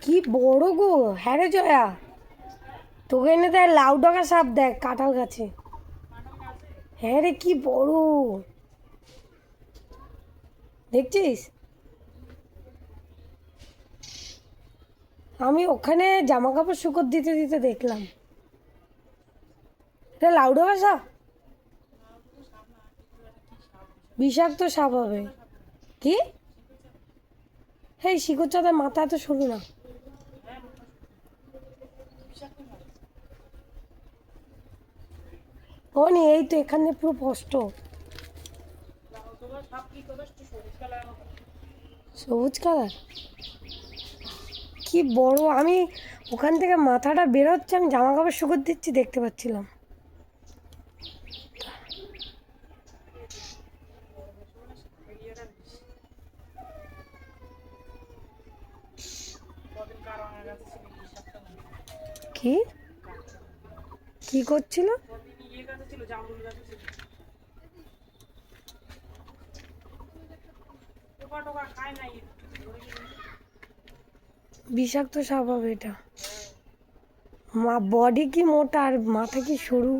কি বড় গো! হ্যাঁ রে জয়া, তোকে এনে দেয় লাউ ডগা সাপ, দেখ কাঁঠাল গাছে। হ্যাঁ রে, কি বড়! দেখছিস? আমি ওখানে জামা কাপড় শুকোতে দিতে দিতে দেখলাম। এটা লাউ ডগা সাপ, বিষাক্ত সাপ হবে। কি? হ্যাঁ, শিকড় চাঁদের মাথা এত সরু না। ও নি, এই তো এখানে পুরো স্পষ্ট। সবুজ কালার, কি বড়! আমি ওখান থেকে মাথাটা বেরোচ্ছে, আমি জামা কাপড় শুকোতে দিচ্ছি, দেখতে পাচ্ছিলাম। কি কি করছিল? বিষাক্ত সাপ হবে এটা। মা বডি কি মোটা আর মাথা কি সরু!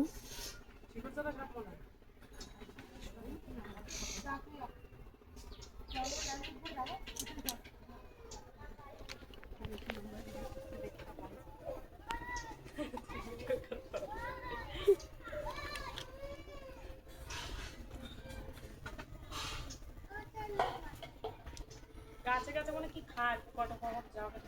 গাছে গাছে মানে কি খায়, কটা খাওয়া যাবে।